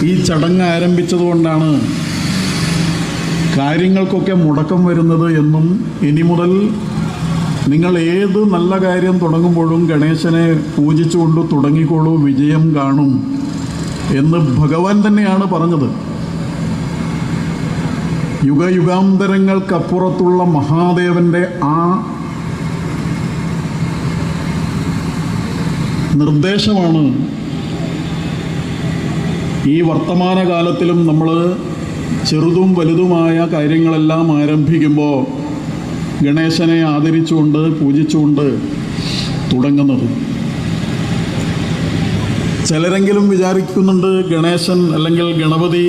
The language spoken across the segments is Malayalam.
ഈ ചടങ്ങ് ആരംഭിച്ചതുകൊണ്ടാണ് കാര്യങ്ങൾക്കൊക്കെ മുടക്കം വരുന്നത് എന്നും ഇനി മുതൽ നിങ്ങൾ ഏത് നല്ല കാര്യം തുടങ്ങുമ്പോഴും ഗണേശനെ പൂജിച്ചുകൊണ്ട് തുടങ്ങിക്കോളൂ, വിജയം കാണും എന്ന് ഭഗവാൻ തന്നെയാണ് പറഞ്ഞത്. യുഗയുഗാന്തരങ്ങൾക്കപ്പുറത്തുള്ള മഹാദേവന്റെ ആ നിർദ്ദേശമാണ് ഈ വർത്തമാനകാലത്തിലും നമ്മൾ ചെറുതും വലുതുമായ കാര്യങ്ങളെല്ലാം ആരംഭിക്കുമ്പോൾ ഗണേശനെ ആദരിച്ചുകൊണ്ട് പൂജിച്ചുകൊണ്ട് തുടങ്ങുന്നത്. ചിലരെങ്കിലും വിചാരിക്കുന്നുണ്ട് ഗണേശൻ അല്ലെങ്കിൽ ഗണപതി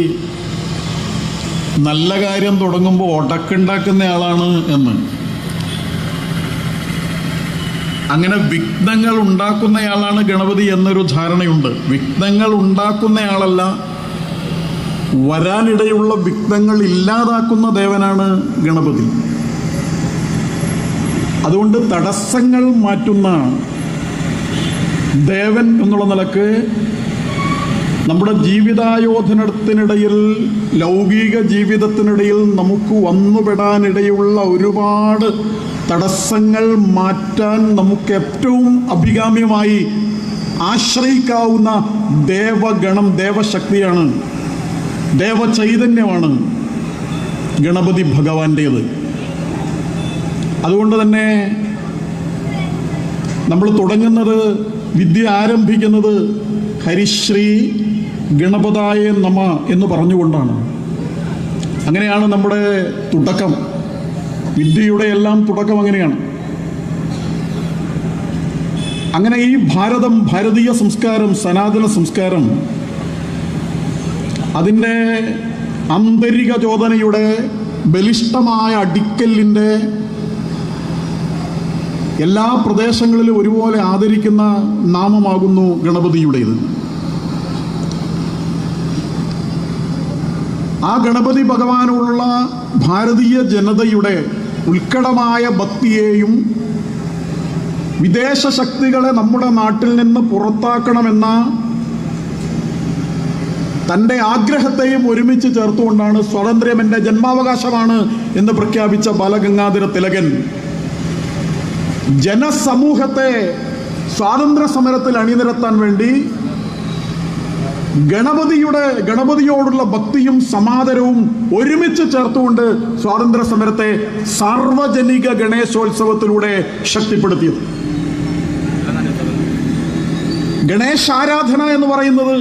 നല്ല കാര്യം തുടങ്ങുമ്പോൾ ഒടക്കുണ്ടാക്കുന്നയാളാണ് എന്ന്. അങ്ങനെ വിഘ്നങ്ങൾ ഉണ്ടാക്കുന്നയാളാണ് ഗണപതി എന്നൊരു ധാരണയുണ്ട്. വിഘ്നങ്ങൾ ഉണ്ടാക്കുന്നയാളല്ല, വരാനിടയുള്ള വിഘ്നങ്ങൾ ഇല്ലാതാക്കുന്ന ദേവനാണ് ഗണപതി. അതുകൊണ്ട് തടസ്സങ്ങൾ മാറ്റുന്ന ദേവൻ എന്നുള്ള നിലക്ക് നമ്മുടെ ജീവിതായോധനത്തിനിടയിൽ, ലൗകിക ജീവിതത്തിനിടയിൽ നമുക്ക് വന്നുപെടാനിടയുള്ള ഒരുപാട് തടസ്സങ്ങൾ മാറ്റാൻ നമുക്ക് ഏറ്റവും അഭികാമ്യമായി ആശ്രയിക്കാവുന്ന ദേവഗണം, ദേവശക്തിയാണ്, ദേവചൈതന്യമാണ് ഗണപതി ഭഗവാന്റേത്. അതുകൊണ്ട് തന്നെ നമ്മൾ തുടങ്ങുന്നത്, വിദ്യ ആരംഭിക്കുന്നത് ഹരിശ്രീ ഗണപതായ നമ എന്ന് പറഞ്ഞുകൊണ്ടാണ്. അങ്ങനെയാണ് നമ്മുടെ തുടക്കം. വിദ്യയുടെ എല്ലാം തുടക്കം അങ്ങനെയാണ്. അങ്ങനെ ഈ ഭാരതം, ഭാരതീയ സംസ്കാരം, സനാതന സംസ്കാരം അതിൻ്റെ ആന്തരിക ചോദനയുടെ ബലിഷ്ഠമായ അടിക്കല്ലിൻ്റെ എല്ലാ പ്രദേശങ്ങളിലും ഒരുപോലെ ആദരിക്കുന്ന നാമമാകുന്നു ഗണപതിയുടേത്. ആ ഗണപതി ഭഗവാനോടുള്ള ഭാരതീയ ജനതയുടെ ഉത്കടമായ ഭക്തിയെയും വിദേശ ശക്തികളെ നമ്മുടെ നാട്ടിൽ നിന്ന് പുറത്താക്കണമെന്ന തൻ്റെ ആഗ്രഹത്തെയും ഒരുമിച്ച് ചേർത്തുകൊണ്ടാണ് സ്വാതന്ത്ര്യം എൻ്റെ ജന്മാവകാശമാണ് എന്ന് പ്രഖ്യാപിച്ച ബാലഗംഗാധര തിലകൻ ജനസമൂഹത്തെ സ്വാതന്ത്ര്യ സമരത്തിൽ അണിനിരത്താൻ വേണ്ടി ഗണപതിയോടുള്ള ഭക്തിയും സമാദരവും ഒരുമിച്ച് ചേർത്തുകൊണ്ട് സ്വാതന്ത്ര്യ സമരത്തെ സാർവജനിക ഗണേശോത്സവത്തിലൂടെ ശക്തിപ്പെടുത്തിയത്. ഗണേശാരാധന എന്ന് പറയുന്നത്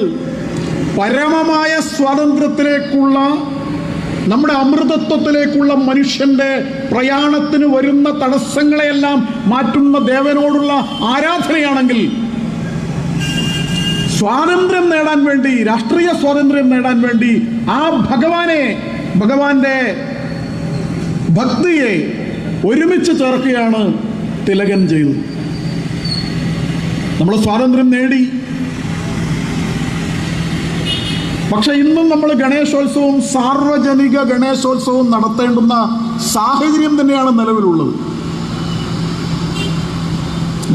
പരമമായ സ്വാതന്ത്ര്യത്തിലേക്കുള്ള, നമ്മുടെ അമൃതത്വത്തിലേക്കുള്ള മനുഷ്യന്റെ പ്രയാണത്തിന് വരുന്ന തടസ്സങ്ങളെയെല്ലാം മാറ്റുന്ന ദേവനോടുള്ള ആരാധനയാണെങ്കിൽ, സ്വാതന്ത്ര്യം നേടാൻ വേണ്ടി, രാഷ്ട്രീയ സ്വാതന്ത്ര്യം നേടാൻ വേണ്ടി ആ ഭഗവാന്റെ ഭക്തിയെ ഒരുമിച്ച് ചേർക്കുകയാണ് തിലകൻ ചെയ്തത്. നമ്മൾ സ്വാതന്ത്ര്യം നേടി. പക്ഷെ ഇന്നും നമ്മൾ ഗണേശോത്സവവും സാർവജനിക ഗണേശോത്സവവും നടത്തേണ്ടുന്ന സാഹചര്യം തന്നെയാണ് നിലവിലുള്ളത്.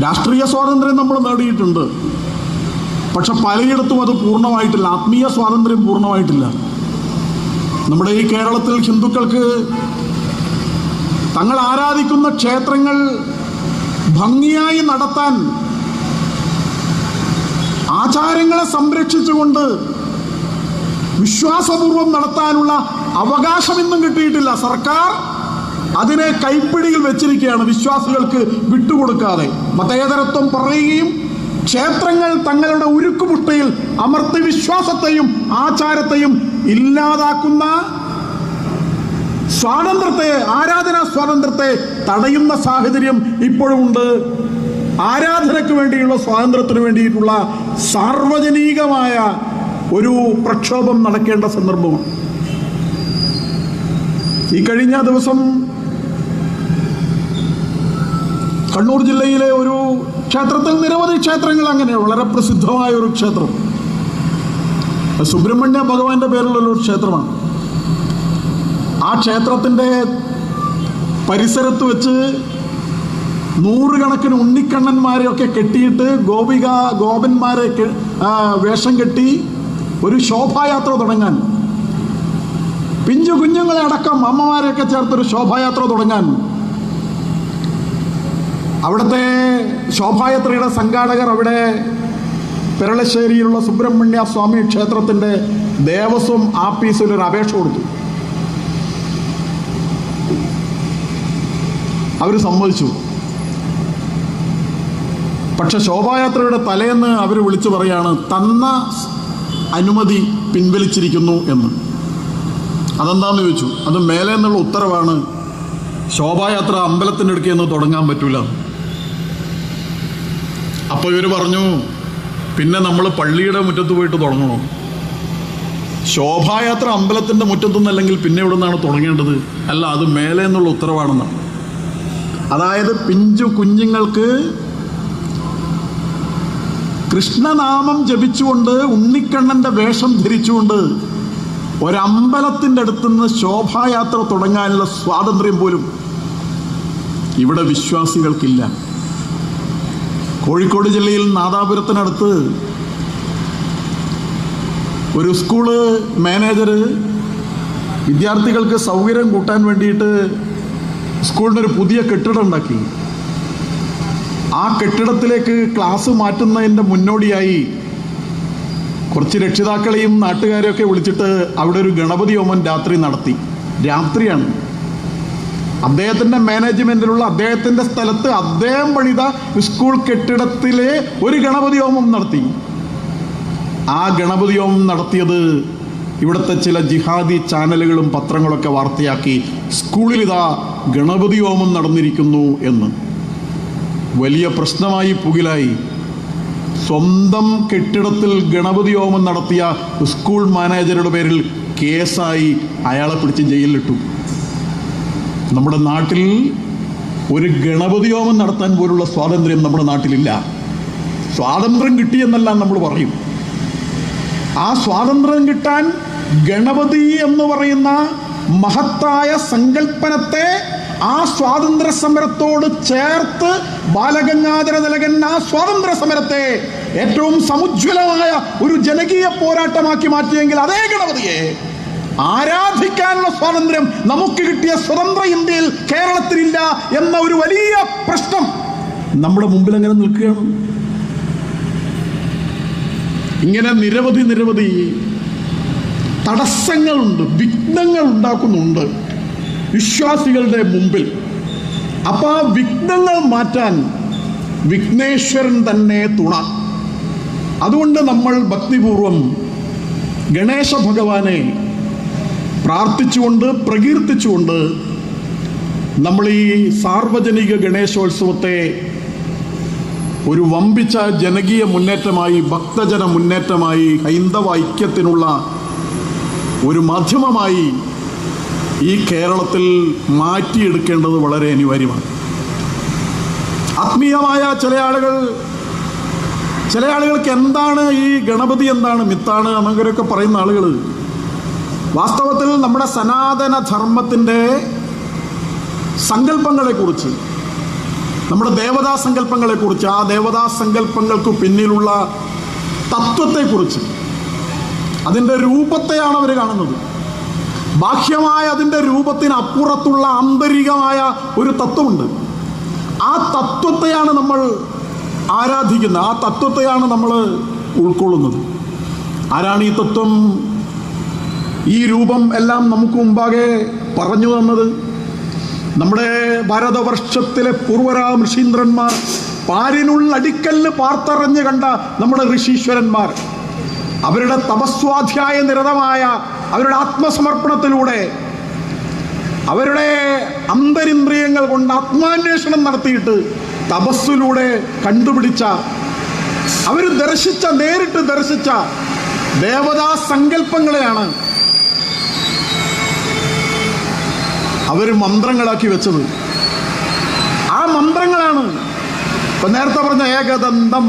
രാഷ്ട്രീയ സ്വാതന്ത്ര്യം നമ്മൾ നേടിയിട്ടുണ്ട്, പക്ഷെ പലയിടത്തും അത് പൂർണ്ണമായിട്ടില്ല. ആത്മീയ സ്വാതന്ത്ര്യം പൂർണ്ണമായിട്ടില്ല. നമ്മുടെ ഈ കേരളത്തിൽ ഹിന്ദുക്കൾക്ക് തങ്ങൾ ആരാധിക്കുന്ന ക്ഷേത്രങ്ങൾ ഭംഗിയായി നടത്താൻ, ആചാരങ്ങളെ സംരക്ഷിച്ചുകൊണ്ട് വിശ്വാസപൂർവം നടത്താനുള്ള അവകാശം ഇന്നും കിട്ടിയിട്ടില്ല. സർക്കാർ അതിനെ കൈപ്പിടിയിൽ വെച്ചിരിക്കുകയാണ്, വിശ്വാസികൾക്ക് വിട്ടുകൊടുക്കാതെ. മതേതരത്വം പറയുകയും ക്ഷേത്രങ്ങൾ തങ്ങളുടെ ഉരുക്കുമുട്ടയിൽ അമർത്തി വിശ്വാസത്തെയും ആചാരത്തെയും ഇല്ലാതാക്കുന്ന സ്വാതന്ത്ര്യത്തെ, ആരാധനാ സ്വാതന്ത്ര്യത്തെ തടയുന്ന സാഹചര്യം ഇപ്പോഴുമുണ്ട്. ആരാധനയ്ക്ക് വേണ്ടിയുള്ള, സ്വാതന്ത്ര്യത്തിന് വേണ്ടിയിട്ടുള്ള സാർവജനീകമായ ഒരു പ്രക്ഷോഭം നടക്കേണ്ട സന്ദർഭമാണ്. ഈ കഴിഞ്ഞ ദിവസം കണ്ണൂർ ജില്ലയിലെ ഒരു ക്ഷേത്രത്തിൽ, നിരവധി ക്ഷേത്രങ്ങൾ അങ്ങനെ, വളരെ പ്രസിദ്ധമായ ഒരു ക്ഷേത്രം, സുബ്രഹ്മണ്യ ഭഗവാന്റെ പേരിലുള്ള ഒരു ക്ഷേത്രമാണ്. ആ ക്ഷേത്രത്തിൻ്റെ പരിസരത്ത് വെച്ച് നൂറുകണക്കിന് ഉണ്ണിക്കണ്ണന്മാരെയൊക്കെ കെട്ടിയിട്ട്, ഗോപന്മാരെ വേഷം കെട്ടി ഒരു ശോഭായാത്ര തുടങ്ങാൻ, പിഞ്ചു കുഞ്ഞുങ്ങളെ അടക്കം അമ്മമാരെയൊക്കെ ചേർത്തൊരു ശോഭായാത്ര തുടങ്ങാൻ. അവിടുത്തെ ശോഭായാത്രയുടെ സംഘാടകർ അവിടെ പെരളശ്ശേരിയിലുള്ള സുബ്രഹ്മണ്യ സ്വാമി ക്ഷേത്രത്തിൻ്റെ ദേവസ്വം ആഫീസിൽ ഒരു അപേക്ഷ കൊടുത്തു. അവർ സമ്മതിച്ചു. പക്ഷെ ശോഭായാത്രയുടെ തലേന്ന് അവർ വിളിച്ചു പറയാണ് തന്ന അനുമതി പിൻവലിച്ചിരിക്കുന്നു എന്ന്. അതെന്താന്ന് ചോദിച്ചു. അത് മേലെ നിന്നുള്ള ഉത്തരവാണ്, ശോഭായാത്ര അമ്പലത്തിൻ്റെ അടുക്കൽ നിന്ന് തുടങ്ങാൻ പറ്റൂല. അപ്പോൾ ഇവർ പറഞ്ഞു, പിന്നെ നമ്മൾ പള്ളിയുടെ മുറ്റത്ത് പോയിട്ട് തുടങ്ങണോ? ശോഭായാത്ര അമ്പലത്തിൻ്റെ മുറ്റത്തുനിന്നല്ലെങ്കിൽ പിന്നെ ഇവിടെ നിന്നാണ് തുടങ്ങേണ്ടത്? അല്ല, അത് മേലെ നിന്നുള്ള ഉത്തരവാണെന്നാണ്. അതായത് പിഞ്ചു കുഞ്ഞുങ്ങൾക്ക് കൃഷ്ണനാമം ജപിച്ചുകൊണ്ട് ഉണ്ണിക്കണ്ണൻ്റെ വേഷം ധരിച്ചുകൊണ്ട് ഒരമ്പലത്തിൻ്റെ അടുത്തുനിന്ന് ശോഭായാത്ര തുടങ്ങാനുള്ള സ്വാതന്ത്ര്യം പോലും ഇവിടെ വിശ്വാസികൾക്കില്ല. കോഴിക്കോട് ജില്ലയിൽ നാദാപുരത്തിനടുത്ത് ഒരു സ്കൂള് മാനേജർ വിദ്യാർത്ഥികൾക്ക് സൗകര്യം കൂട്ടാൻ വേണ്ടിയിട്ട് സ്കൂളിനൊരു പുതിയ കെട്ടിടം ഉണ്ടാക്കി. ആ കെട്ടിടത്തിലേക്ക് ക്ലാസ് മാറ്റുന്നതിൻ്റെ മുന്നോടിയായി കുറച്ച് രക്ഷിതാക്കളെയും നാട്ടുകാരെയൊക്കെ വിളിച്ചിട്ട് അവിടെ ഒരു ഗണപതി ഹോമം രാത്രി നടത്തി. രാത്രിയാണ്. അദ്ദേഹത്തിൻ്റെ മാനേജ്മെൻറ്റിലുള്ള അദ്ദേഹത്തിൻ്റെ സ്ഥലത്ത് അദ്ദേഹം പണിത സ്കൂൾ കെട്ടിടത്തിലെ ഒരു ഗണപതി ഹോമം നടത്തി. ആ ഗണപതി ഹോമം നടത്തിയത് ഇവിടുത്തെ ചില ജിഹാദി ചാനലുകളും പത്രങ്ങളൊക്കെ വാർത്തയാക്കി. സ്കൂളിലിതാ ഗണപതി ഹോമം നടന്നിരിക്കുന്നു എന്ന്. വലിയ പ്രശ്നമായി, പുകിലായി. സ്വന്തം കെട്ടിടത്തിൽ ഗണപതി ഹോമം നടത്തിയ സ്കൂൾ മാനേജറുടെ പേരിൽ കേസായി അയാളെ പിടിച്ച് ജയിലിലിട്ടു. നമ്മുടെ നാട്ടിൽ ഒരു ഗണപതി ഹോമം നടത്താൻ പോലുള്ള സ്വാതന്ത്ര്യം നമ്മുടെ നാട്ടിലില്ല. സ്വാതന്ത്ര്യം കിട്ടിയെന്നല്ല നമ്മൾ പറയും. ആ സ്വാതന്ത്ര്യം കിട്ടാൻ ഗണപതി എന്ന് പറയുന്ന മഹത്തായ സങ്കല്പനത്തെ ആ സ്വാതന്ത്ര്യ സമരത്തോട് ചേർത്ത് ബാലഗംഗാധര തിലകൻ ആ സ്വാതന്ത്ര്യ സമരത്തെ ഏറ്റവും സമുജ്വലമായ ഒരു ജനകീയ പോരാട്ടമാക്കി മാറ്റിയെങ്കിൽ അതേ ഗണപതിയെ ആരാധിക്കാനുള്ള സ്വാതന്ത്ര്യം നമുക്ക് കിട്ടിയ സ്വതന്ത്ര ഇന്ത്യയിൽ കേരളത്തിലില്ല എന്ന ഒരു വലിയ പ്രശ്നം നമ്മുടെ മുമ്പിൽ അങ്ങനെ നിൽക്കുകയാണ്. ഇങ്ങനെ നിരവധി തടസ്സങ്ങളുണ്ട്, വിഘ്നങ്ങൾ ഉണ്ടാക്കുന്നുണ്ട് വിശ്വാസികളുടെ മുമ്പിൽ. അപ്പൊ ആ വിഘ്നങ്ങൾ മാറ്റാൻ വിഘ്നേശ്വരൻ തന്നെ തുണ. അതുകൊണ്ട് നമ്മൾ ഭക്തിപൂർവം ഗണേശ ഭഗവാനെ പ്രാർത്ഥിച്ചുകൊണ്ട് പ്രകീർത്തിച്ചുകൊണ്ട് നമ്മൾ ഈ സാർവജനിക ഗണേശോത്സവത്തെ ഒരു വമ്പിച്ച ജനകീയ മുന്നേറ്റമായി, ഭക്തജന മുന്നേറ്റമായി, ഹൈന്ദവ ഐക്യത്തിനുള്ള ഒരു മാധ്യമമായി ഈ കേരളത്തിൽ മാറ്റിയെടുക്കേണ്ടത് വളരെ അനിവാര്യമാണ്. ആത്മീയമായ ചില ആളുകൾക്ക് എന്താണ് ഈ ഗണപതി, എന്താണ് മിത്താണ് അങ്ങനെയൊക്കെ പറയുന്ന ആളുകൾ വാസ്തവത്തിൽ നമ്മുടെ സനാതന ധർമ്മത്തിൻ്റെ സങ്കല്പങ്ങളെക്കുറിച്ച്, നമ്മുടെ ദേവതാ സങ്കല്പങ്ങളെക്കുറിച്ച്, ആ ദേവതാ സങ്കല്പങ്ങൾക്ക് പിന്നിലുള്ള തത്വത്തെക്കുറിച്ച്, അതിൻ്റെ രൂപത്തെയാണ് അവർ കാണുന്നത്. ബാഹ്യമായ അതിൻ്റെ രൂപത്തിനപ്പുറത്തുള്ള ആന്തരികമായ ഒരു തത്വമുണ്ട്. ആ തത്വത്തെയാണ് നമ്മൾ ആരാധിക്കുന്നത്, ആ തത്വത്തെയാണ് നമ്മൾ ഉൾക്കൊള്ളുന്നത്. ആരാണ് ഈ തത്വം, ഈ രൂപം എല്ലാം നമുക്ക് മുമ്പാകെ പറഞ്ഞു തന്നത്? നമ്മുടെ ഭാരതവർഷത്തിലെ പൂർവരാം ഋഷീന്ദ്രന്മാർ, പാരിനുള്ള അടിക്കല്ല് പാർത്തറിഞ്ഞ് കണ്ട നമ്മുടെ ഋഷീശ്വരന്മാർ, അവരുടെ തപസ്വാധ്യായ നിരതമായ അവരുടെ ആത്മസമർപ്പണത്തിലൂടെ, അവരുടെ അന്തരിന്ദ്രിയങ്ങൾ കൊണ്ട് ആത്മാന്വേഷണം നടത്തിയിട്ട് തപസ്സിലൂടെ കണ്ടുപിടിച്ച, അവർ നേരിട്ട് ദർശിച്ച ദേവതാ സങ്കല്പങ്ങളെയാണ് അവർ മന്ത്രങ്ങളാക്കി വെച്ചത്. ആ മന്ത്രങ്ങളാണ് ഇപ്പൊ നേരത്തെ പറഞ്ഞ ഏകദന്തം,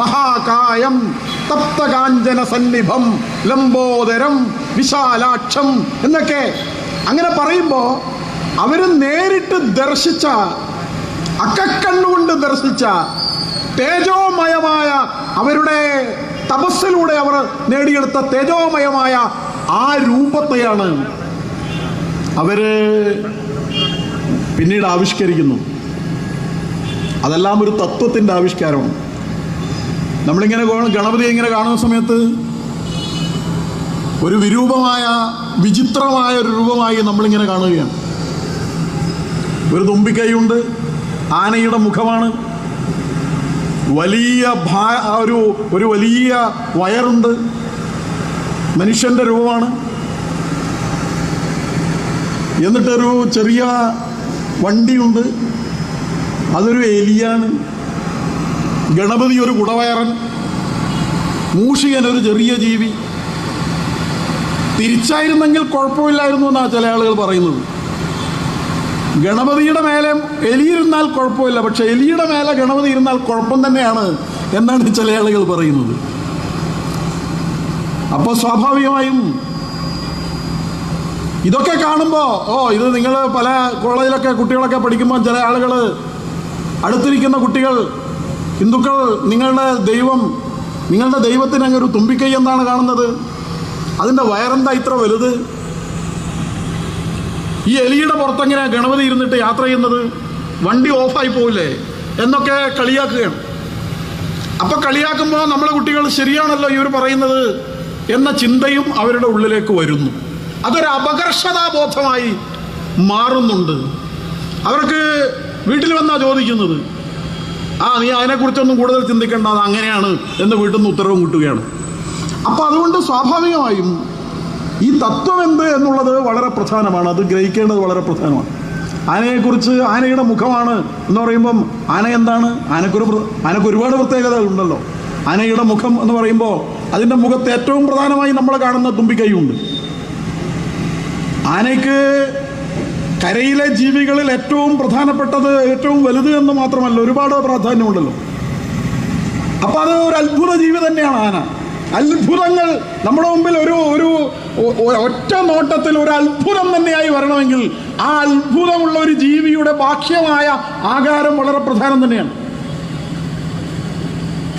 മഹാകായം, തപ്തകാഞ്ചന സന്നിഭം, ലംബോദരം, വിശാലാക്ഷം എന്നൊക്കെ. അങ്ങനെ പറയുമ്പോൾ അവർ നേരിട്ട് ദർശിച്ച, അക്കക്കണ്ണുകൊണ്ട് ദർശിച്ച തേജോമയമായ അവരുടെ തപസ്സിലൂടെ അവർ നേടിയെടുത്ത തേജോമയമായ ആ രൂപത്തെയാണ് അവര് പിന്നീട് ആവിഷ്കരിക്കുന്നു. അതെല്ലാം ഒരു തത്വത്തിൻ്റെ ആവിഷ്കാരമാണ്. നമ്മളിങ്ങനെ ഗണപതി ഇങ്ങനെ കാണുന്ന സമയത്ത് ഒരു വിരൂപമായ വിചിത്രമായ ഒരു രൂപമായി നമ്മളിങ്ങനെ കാണുകയാണ്. ഒരു തുമ്പിക്കൈയുണ്ട്, ആനയുടെ മുഖമാണ്, വലിയ ഒരു വലിയ വയറുണ്ട്, മനുഷ്യൻ്റെ രൂപമാണ്. എന്നിട്ടൊരു ചെറിയ വണ്ടിയുണ്ട്, അതൊരു എലിയാണ്. ഗണപതി ഒരു കുടവയറൻ, മൂഷികൻ ഒരു ചെറിയ ജീവി. തിരിച്ചായിരുന്നെങ്കിൽ കുഴപ്പമില്ലായിരുന്നു എന്നാണ് ചില ആളുകൾ പറയുന്നത്. ഗണപതിയുടെ മേലെ എലിയിരുന്നാൽ കുഴപ്പമില്ല, പക്ഷെ എലിയുടെ മേലെ ഗണപതി ഇരുന്നാൽ കുഴപ്പം തന്നെയാണ് എന്നാണ് ചില ആളുകൾ പറയുന്നത്. അപ്പോൾ സ്വാഭാവികമായും ഇതൊക്കെ കാണുമ്പോൾ ഇത് നിങ്ങൾ പല കോളേജിലൊക്കെ കുട്ടികളൊക്കെ പഠിക്കുമ്പോൾ ചില ആളുകൾ അടുത്തിരിക്കുന്ന കുട്ടികൾ, ഹിന്ദുക്കൾ, നിങ്ങളുടെ ദൈവത്തിന് അങ്ങ് ഒരു തുമ്പിക്കൈ എന്താണ് കാണുന്നത്, അതിൻ്റെ വയറെന്താ ഇത്ര വലുത്, ഈ എലിയുടെ പുറത്തെങ്ങനെ ഗണപതി ഇരുന്നിട്ട് യാത്ര ചെയ്യുന്നത്, വണ്ടി ഓഫായി പോവില്ലേ എന്നൊക്കെ കളിയാക്കുകയാണ്. അപ്പൊ കളിയാക്കുമ്പോൾ നമ്മളെ കുട്ടികൾ ശരിയാണല്ലോ ഇവർ പറയുന്നത് എന്ന ചിന്തയും അവരുടെ ഉള്ളിലേക്ക് വരുന്നു. അതൊരു അപകർഷതാബോധമായി മാറുന്നുണ്ട്. അവർക്ക് വീട്ടിൽ വന്നാ ചോദിക്കുന്നത്, നീ അതിനെക്കുറിച്ചൊന്നും കൂടുതൽ ചിന്തിക്കേണ്ട, അത് അങ്ങനെയാണ് എന്ന് വീട്ടിൽ നിന്ന് ഉത്തരവും കിട്ടുകയാണ്. അപ്പം അതുകൊണ്ട് സ്വാഭാവികമായും ഈ തത്വം എന്ത് എന്നുള്ളത് വളരെ പ്രധാനമാണ്. അത് ഗ്രഹിക്കേണ്ടത് വളരെ പ്രധാനമാണ്. ആനയെക്കുറിച്ച് ആനയുടെ മുഖമാണ് എന്ന് പറയുമ്പം ആന എന്താണ്? ആനക്ക് ഒരുപാട് പ്രത്യേകതകളുണ്ടല്ലോ. ആനയുടെ മുഖം എന്ന് പറയുമ്പോൾ അതിൻ്റെ മുഖത്ത് ഏറ്റവും പ്രധാനമായി നമ്മൾ കാണുന്ന തുമ്പിക്കൈയുണ്ട്. ആനയ്ക്ക് കരയിലെ ജീവികളിൽ ഏറ്റവും പ്രധാനപ്പെട്ടത്, ഏറ്റവും വലുത് എന്ന് മാത്രമല്ല, ഒരുപാട് പ്രാധാന്യമുണ്ടല്ലോ. അപ്പം അത് ഒരു അത്ഭുത ജീവി തന്നെയാണ് ആന. അത്ഭുതങ്ങൾ നമ്മുടെ മുമ്പിൽ ഒരു ഒറ്റ നോട്ടത്തിൽ ഒരു അത്ഭുതം തന്നെയായി വരണമെങ്കിൽ ആ അത്ഭുതമുള്ള ഒരു ജീവിയുടെ ബാഹ്യമായ ആകാരം വളരെ പ്രധാനം തന്നെയാണ്.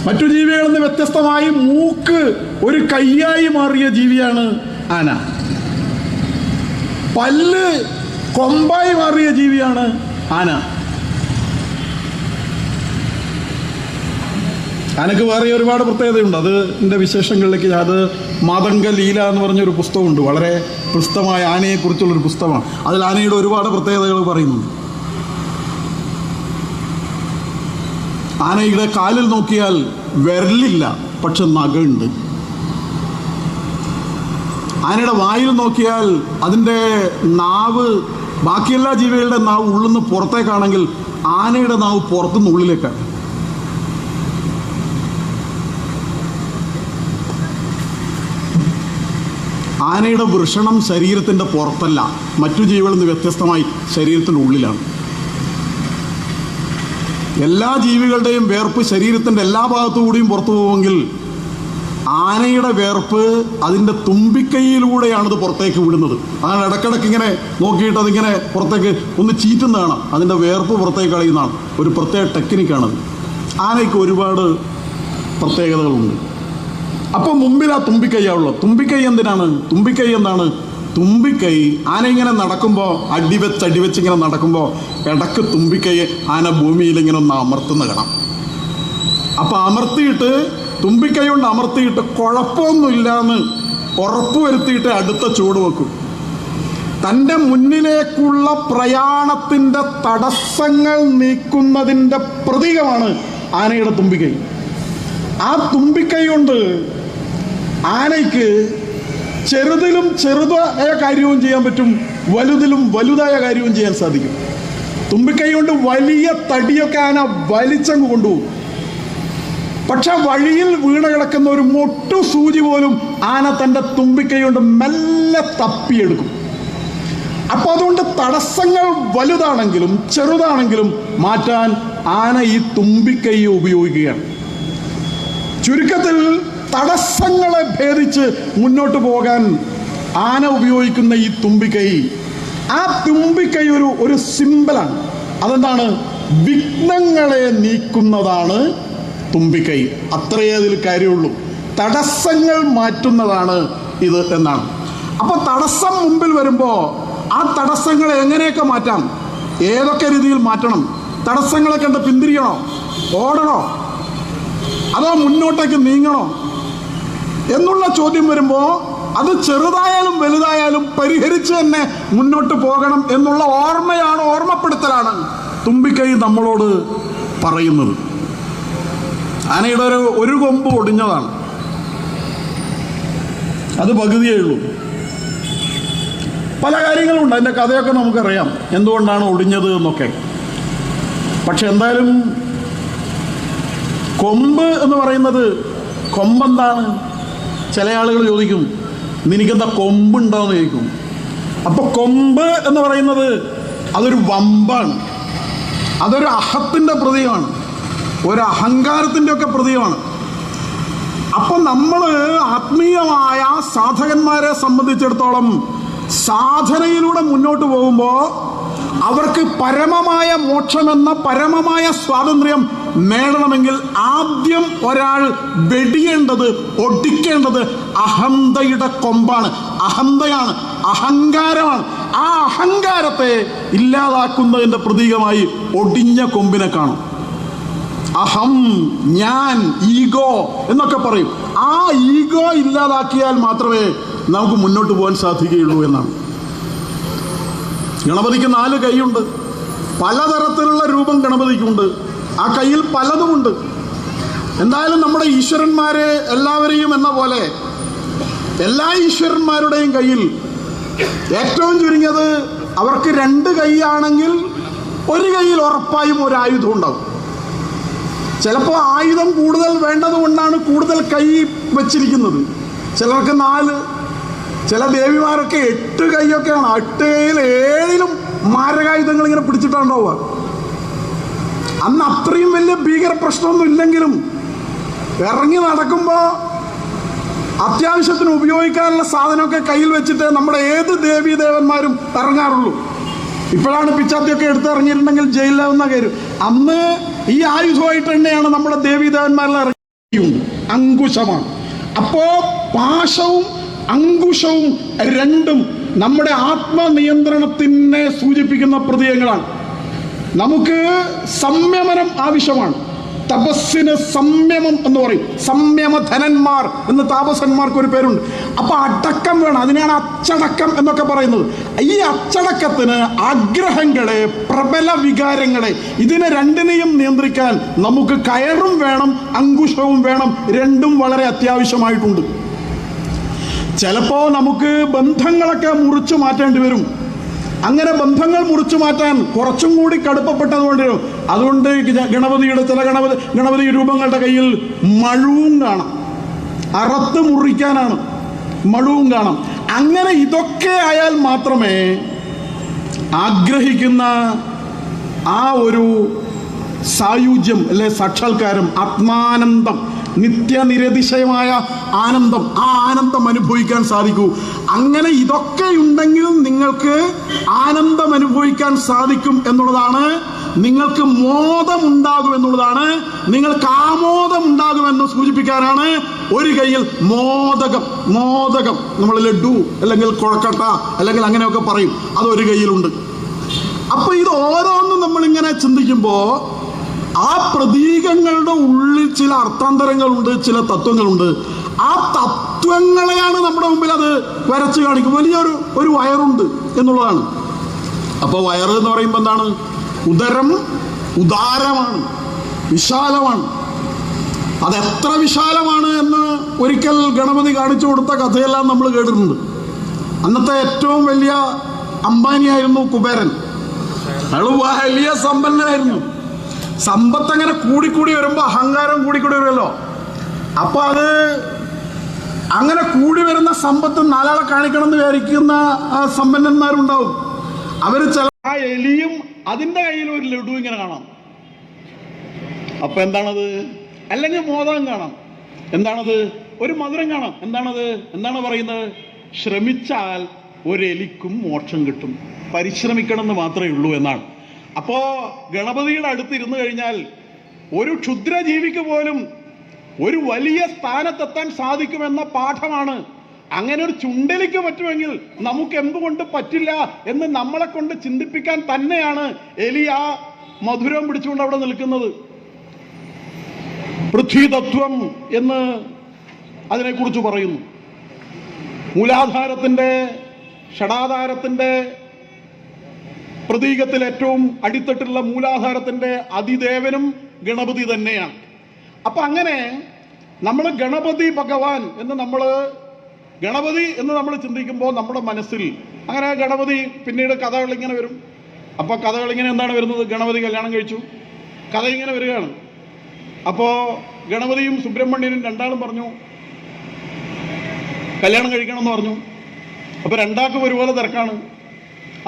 മറ്റു ജീവികളിൽ നിന്ന് വ്യത്യസ്തമായി മൂക്ക് ഒരു കയ്യായി മാറിയ ജീവിയാണ് ആന. പല്ല് കൊമ്പായി മാറിയ ജീവിയാണ് ആന. ആനക്ക് വേറെ ഒരുപാട് പ്രത്യേകതയുണ്ട്. അതിൻ്റെ വിശേഷങ്ങളിലേക്ക് അത് മാതംഗ ലീല എന്ന് പറഞ്ഞൊരു പുസ്തകമുണ്ട്, വളരെ പ്രസിദ്ധമായ ആനയെക്കുറിച്ചുള്ളൊരു പുസ്തകമാണ്. അതിൽ ആനയുടെ ഒരുപാട് പ്രത്യേകതകൾ പറയുന്നുണ്ട്. ആനയുടെ കാലിൽ നോക്കിയാൽ വിരലില്ല, പക്ഷെ നഖമുണ്ട്. ആനയുടെ വായിൽ നോക്കിയാൽ അതിൻ്റെ നാവ്, ബാക്കിയെല്ലാ ജീവികളുടെ നാവ് ഉള്ളിൽ നിന്ന് പുറത്തേക്കാണെങ്കിൽ ആനയുടെ നാവ് പുറത്തുനിന്ന് ഉള്ളിലേക്കാണ്. ആനയുടെ വൃഷണം ശരീരത്തിൻ്റെ പുറത്തല്ല, മറ്റു ജീവികളിൽ നിന്ന് വ്യത്യസ്തമായി ശരീരത്തിൻ്റെ ഉള്ളിലാണ്. എല്ലാ ജീവികളുടെയും വേർപ്പ് ശരീരത്തിൻ്റെ എല്ലാ ഭാഗത്തുകൂടിയും പുറത്തു പോകുമെങ്കിൽ ആനയുടെ വേർപ്പ് അതിൻ്റെ തുമ്പിക്കൈയിലൂടെയാണിത് പുറത്തേക്ക് വിടുന്നത്. അതാണ് ഇടയ്ക്കിടയ്ക്ക് ഇങ്ങനെ നോക്കിയിട്ട് അതിങ്ങനെ പുറത്തേക്ക് ഒന്ന് ചീറ്റുന്നതാണ്, അതിൻ്റെ വേർപ്പ് പുറത്തേക്ക് കളയുന്നതാണ്. ഒരു പ്രത്യേക ടെക്നിക്കാണത്. ആനയ്ക്ക് ഒരുപാട് പ്രത്യേകതകളുണ്ട്. അപ്പോൾ മുമ്പിൽ ആ തുമ്പിക്കൈയാണുള്ളത്. തുമ്പിക്കൈ എന്തിനാണ്? തുമ്പിക്കൈ എന്താണ്? തുമ്പിക്കൈ ആന ഇങ്ങനെ നടക്കുമ്പോൾ അടിവെച്ച് ഇങ്ങനെ നടക്കുമ്പോൾ ഇടക്ക് തുമ്പിക്കൈ ആന ഭൂമിയിൽ ഒന്ന് അമർത്തുന്ന കാണാം. അപ്പം അമർത്തിയിട്ട് തുമ്പിക്കൈ കൊണ്ട് അമർത്തിയിട്ട് കുഴപ്പമൊന്നുമില്ലാന്ന് ഉറപ്പുവരുത്തിയിട്ട് അടുത്ത ചൂട് വെക്കും. തൻ്റെ മുന്നിലേക്കുള്ള പ്രയാണത്തിൻ്റെ തടസ്സങ്ങൾ നീക്കുന്നതിൻ്റെ പ്രതീകമാണ് ആനയുടെ തുമ്പിക്കൈ. ആ തുമ്പിക്കൈ കൊണ്ട് ആനയ്ക്ക് ചെറുതിലും ചെറുതായ കാര്യവും ചെയ്യാൻ പറ്റും, വലുതിലും വലുതായ കാര്യവും ചെയ്യാൻ സാധിക്കും. തുമ്പിക്കൈ കൊണ്ട് വലിയ തടിയൊക്കെ ആന വലിച്ചങ്ങ് കൊണ്ടുപോകും. പക്ഷെ വഴിയിൽ വീണ് കിടക്കുന്ന ഒരു മൊട്ടു സൂചി പോലും ആന തൻ്റെ തുമ്പിക്കൈ കൊണ്ട് മെല്ലെ തപ്പിയെടുക്കും. അപ്പോൾ അതുകൊണ്ട് തടസ്സങ്ങൾ വലുതാണെങ്കിലും ചെറുതാണെങ്കിലും മാറ്റാൻ ആന ഈ തുമ്പിക്കൈ ഉപയോഗിക്കുകയാണ്. ചുരുക്കത്തിൽ തടസ്സങ്ങളെ ഭേദിച്ച് മുന്നോട്ട് പോകാൻ ആന ഉപയോഗിക്കുന്ന ഈ തുമ്പിക്കൈ, ആ തുമ്പിക്കൈ ഒരു സിമ്പലാണ്. അതെന്താണ്? വിഘ്നങ്ങളെ നീക്കുന്നതാണ് തുമ്പിക്കൈ. അത്രയേ അതിൽ കാര്യമുള്ളൂ. തടസ്സങ്ങൾ മാറ്റുന്നതാണ് ഇത് എന്നാണ്. അപ്പോൾ തടസ്സം മുമ്പിൽ വരുമ്പോൾ ആ തടസ്സങ്ങളെ എങ്ങനെയൊക്കെ മാറ്റാം, ഏതൊക്കെ രീതിയിൽ മാറ്റണം, തടസ്സങ്ങളെ കണ്ട് പിന്തിരിയണോ, ഓടണോ, അതോ മുന്നോട്ടേക്ക് നീങ്ങണോ എന്നുള്ള ചോദ്യം വരുമ്പോൾ അത് ചെറുതായാലും വലുതായാലും പരിഹരിച്ച് തന്നെ മുന്നോട്ട് പോകണം എന്നുള്ള ഓർമ്മപ്പെടുത്തലാണ് തുമ്പിക്കൈ നമ്മളോട് പറയുന്നത്. ആനയുടെ ഒരു കൊമ്പ് ഒടിഞ്ഞതാണ്, അത് പകുതിയേ ഉള്ളൂ. പല കാര്യങ്ങളുണ്ട്, അതിൻ്റെ കഥയൊക്കെ നമുക്കറിയാം, എന്തുകൊണ്ടാണ് ഒടിഞ്ഞത് എന്നൊക്കെ. പക്ഷെ എന്തായാലും കൊമ്പ് എന്ന് പറയുന്നത്, കൊമ്പെന്താണ്? ചില ആളുകൾ ചോദിക്കും, നിനക്കെന്താ കൊമ്പുണ്ടോയെന്ന് ചോദിക്കും. അപ്പോൾ കൊമ്പ് എന്ന് പറയുന്നത് അതൊരു വമ്പാണ്, അതൊരു അഹത്തിൻ്റെ പ്രതീകമാണ്, ഒരു അഹങ്കാരത്തിൻ്റെ ഒക്കെ പ്രതീകമാണ്. അപ്പം നമ്മൾ ആത്മീയമായ സാധകന്മാരെ സംബന്ധിച്ചിടത്തോളം സാധനയിലൂടെ മുന്നോട്ട് പോകുമ്പോൾ അവർക്ക് പരമമായ മോക്ഷമെന്ന പരമമായ സ്വാതന്ത്ര്യം നേടണമെങ്കിൽ ആദ്യം ഒരാൾ വെടിയേണ്ടത്, ഒടിക്കേണ്ടത് അഹന്തയുടെ കൊമ്പാണ്, അഹന്തയാണ്, അഹങ്കാരമാണ്. ആ അഹങ്കാരത്തെ ഇല്ലാതാക്കുന്നതിൻ്റെ പ്രതീകമായി ഒടിഞ്ഞ കൊമ്പിനെ കാണും. അഹം, ഞാൻ, ഈഗോ എന്നൊക്കെ പറയും. ആ ഈഗോ ഇല്ലാതാക്കിയാൽ മാത്രമേ നമുക്ക് മുന്നോട്ട് പോകാൻ സാധിക്കുകയുള്ളൂ എന്നാണ്. ഗണപതിക്ക് 4 കൈയുണ്ട്, പലതരത്തിലുള്ള രൂപം ഗണപതിക്കുണ്ട്, ആ കയ്യിൽ പലതുമുണ്ട്. എന്തായാലും നമ്മുടെ ഈശ്വരന്മാരെ എല്ലാവരെയും എന്ന പോലെ എല്ലാ ഈശ്വരന്മാരുടെയും കയ്യിൽ ഏറ്റവും ചുരുങ്ങിയത് അവർക്ക് 2 കൈയാണെങ്കിൽ ഒരു കയ്യിൽ ഉറപ്പായും ഒരു ആയുധം ഉണ്ടാവും. ചിലപ്പോൾ ആയുധം കൂടുതൽ വേണ്ടതുകൊണ്ടാണ് കൂടുതൽ കൈ വച്ചിരിക്കുന്നത്. ചിലർക്ക് 4, ചില ദേവിമാരൊക്കെ 8 കൈയൊക്കെയാണ്. 8 കൈയിൽ 7ലും മാരകായുധങ്ങൾ ഇങ്ങനെ പിടിച്ചിട്ടുണ്ടാവുക. അന്ന് അത്രയും വലിയ ഭീകര പ്രശ്നമൊന്നും ഇല്ലെങ്കിലും ഇറങ്ങി നടക്കുമ്പോൾ അത്യാവശ്യത്തിന് ഉപയോഗിക്കാനുള്ള സാധനമൊക്കെ കയ്യിൽ വെച്ചിട്ട് നമ്മുടെ ഏത് ദേവീ ദേവന്മാരും ഇറങ്ങാറുള്ളൂ. ഇപ്പോഴാണ് പിച്ചാത്തിയൊക്കെ എടുത്തിറങ്ങിയിട്ടുണ്ടെങ്കിൽ ജയിലിലാവുന്ന കാര്യം. അന്ന് ഈ ആയുധമായിട്ട് തന്നെയാണ് നമ്മുടെ ദേവീദേവന്മാരെല്ലാം ഇറങ്ങിയുണ്ട്. അങ്കുശമാണ്. അപ്പോ പാശവും അങ്കുശവും രണ്ടും നമ്മുടെ ആത്മനിയന്ത്രണത്തിനെ സൂചിപ്പിക്കുന്ന പ്രതീകങ്ങളാണ്. നമുക്ക് സംയമനം ആവശ്യമാണ്. തപസ്സിന് സംയമം എന്ന് പറയും. സംയമധനന്മാർ എന്ന് താപസന്മാർക്ക് ഒരു പേരുണ്ട്. അപ്പൊ അടക്കം വേണം. അതിനാണ് അച്ചടക്കം എന്നൊക്കെ പറയുന്നത്. ഈ അച്ചടക്കത്തിന് ആഗ്രഹങ്ങളെ, പ്രബല വികാരങ്ങളെ, ഇതിനെ രണ്ടിനെയും നിയന്ത്രിക്കാൻ നമുക്ക് കയറും വേണം, അങ്കുശവും വേണം. രണ്ടും വളരെ അത്യാവശ്യമായിട്ടുണ്ട്. ചിലപ്പോ നമുക്ക് ബന്ധങ്ങളൊക്കെ മുറിച്ചു മാറ്റേണ്ടി വരും. അങ്ങനെ ബന്ധങ്ങൾ മുറിച്ചു മാറ്റാൻ കുറച്ചും കൂടി കടുപ്പപ്പെട്ടതുകൊണ്ട് അതുകൊണ്ട് ഗണപതിയുടെ ചില ഗണപതി രൂപങ്ങളുടെ കയ്യിൽ മഴുവും കാണാം. അറത്ത് മുറിക്കാനാണ് മഴുവും കാണാം. അങ്ങനെ ഇതൊക്കെ ആയാൽ മാത്രമേ ആഗ്രഹിക്കുന്ന ആ ഒരു സായുജ്യം അല്ലെ സാക്ഷാത്കാരം, ആത്മാനന്ദം, നിത്യനിരതിശയമായ ആനന്ദം, ആ ആനന്ദം അനുഭവിക്കാൻ സാധിക്കൂ. അങ്ങനെ ഇതൊക്കെ ഉണ്ടെങ്കിൽ നിങ്ങൾക്ക് ആനന്ദം അനുഭവിക്കാൻ സാധിക്കും എന്നുള്ളതാണ്. നിങ്ങൾക്ക് മോദമുണ്ടാകും എന്നുള്ളതാണ്. നിങ്ങൾക്ക് ആമോദമുണ്ടാകുമെന്ന് സൂചിപ്പിക്കാനാണ് ഒരു കയ്യിൽ മോദകം. നമ്മൾ ലഡു അല്ലെങ്കിൽ കുഴക്കട്ട അല്ലെങ്കിൽ അങ്ങനെയൊക്കെ പറയും, അതൊരു കയ്യിലുണ്ട്. അപ്പൊ ഇത് ഓരോന്നും നമ്മളിങ്ങനെ ചിന്തിക്കുമ്പോൾ ആ പ്രതീകങ്ങളുടെ ഉള്ളിൽ ചില അർത്ഥാന്തരങ്ങളുണ്ട്, ചില തത്വങ്ങളുണ്ട്. ആ തത്വങ്ങളെയാണ് നമ്മുടെ മുമ്പിൽ അത് വരച്ച് കാണിക്കും. വലിയൊരു വയറുണ്ട് എന്നുള്ളതാണ്. അപ്പോൾ വയറ് എന്ന് പറയുമ്പോൾ എന്താണ്? ഉദരം ഉദാരമാണ്, വിശാലമാണ്. അതെത്ര വിശാലമാണ് എന്ന് ഒരിക്കൽ ഗണപതി കാണിച്ചു കൊടുത്ത കഥയെല്ലാം നമ്മൾ കേട്ടിട്ടുണ്ട്. അന്നത്തെ ഏറ്റവും വലിയ അംബാനിയായിരുന്നു കുബേരൻ. അയാൾ വലിയ സമ്പന്നനായിരുന്നു. സമ്പത്ത് അങ്ങനെ കൂടിക്കൂടി വരുമ്പോൾ അഹങ്കാരം കൂടിക്കൂടി വരുമല്ലോ. അപ്പൊ അത് അങ്ങനെ കൂടി വരുന്ന സമ്പത്ത് നാലാളെ കാണിക്കണം എന്ന് വിചാരിക്കുന്ന സമ്പന്നന്മാരുണ്ടാവും. അവര് ചില ആ എലിയും അതിന്റെ കയ്യിൽ ഒരു ലഡു ഇങ്ങനെ കാണാം. അപ്പൊ എന്താണത്? അല്ലെങ്കിൽ മോദകം കാണാം. എന്താണത്? ഒരു മധുരം കാണാം. എന്താണത്? എന്താണ് പറയുന്നത്? ശ്രമിച്ചാൽ ഒരു എലിക്കും മോക്ഷം കിട്ടും, പരിശ്രമിക്കണം എന്ന് മാത്രമേ ഉള്ളൂ എന്നാണ്. അപ്പോ ഗണപതിയുടെ അടുത്ത് ഇരുന്നു കഴിഞ്ഞാൽ ഒരു ക്ഷുദ്രജീവിക്ക് പോലും ഒരു വലിയ സ്ഥാനത്തെത്താൻ സാധിക്കുമെന്ന പാഠമാണ്. അങ്ങനെ ഒരു ചുണ്ടലിക്ക് പറ്റുമെങ്കിൽ നമുക്ക് എന്തുകൊണ്ട് പറ്റില്ല എന്ന് നമ്മളെ കൊണ്ട് ചിന്തിപ്പിക്കാൻ തന്നെയാണ് എലി ആ മധുരം പിടിച്ചുകൊണ്ട് അവിടെ നിൽക്കുന്നത്. പൃഥ്വിതത്വം എന്ന് അതിനെക്കുറിച്ച് പറയുന്നു. മൂലാധാരത്തിന്റെ ഷടാധാരത്തിന്റെ പ്രതീകത്തിൽ ഏറ്റവും അടിത്തട്ടിലുള്ള മൂലാധാരത്തിന്റെ അതിദേവനും ഗണപതി തന്നെയാണ്. അപ്പൊ അങ്ങനെ നമ്മൾ ഗണപതി ഭഗവാൻ എന്ന് ഗണപതി എന്ന് നമ്മൾ ചിന്തിക്കുമ്പോൾ നമ്മുടെ മനസ്സിൽ അങ്ങനെ ഗണപതി പിന്നീട് കഥകൾ ഇങ്ങനെ വരും. അപ്പൊ കഥകൾ ഇങ്ങനെ എന്താണ് വരുന്നത്? ഗണപതി കല്യാണം കഴിച്ചു, കഥ ഇങ്ങനെ വരികയാണ്. അപ്പോ ഗണപതിയും സുബ്രഹ്മണ്യനും രണ്ടാളും പറഞ്ഞു കല്യാണം കഴിക്കണം എന്ന് പറഞ്ഞു. അപ്പൊ രണ്ടാൾക്കും ഒരുപോലെ തിരക്കാണ്.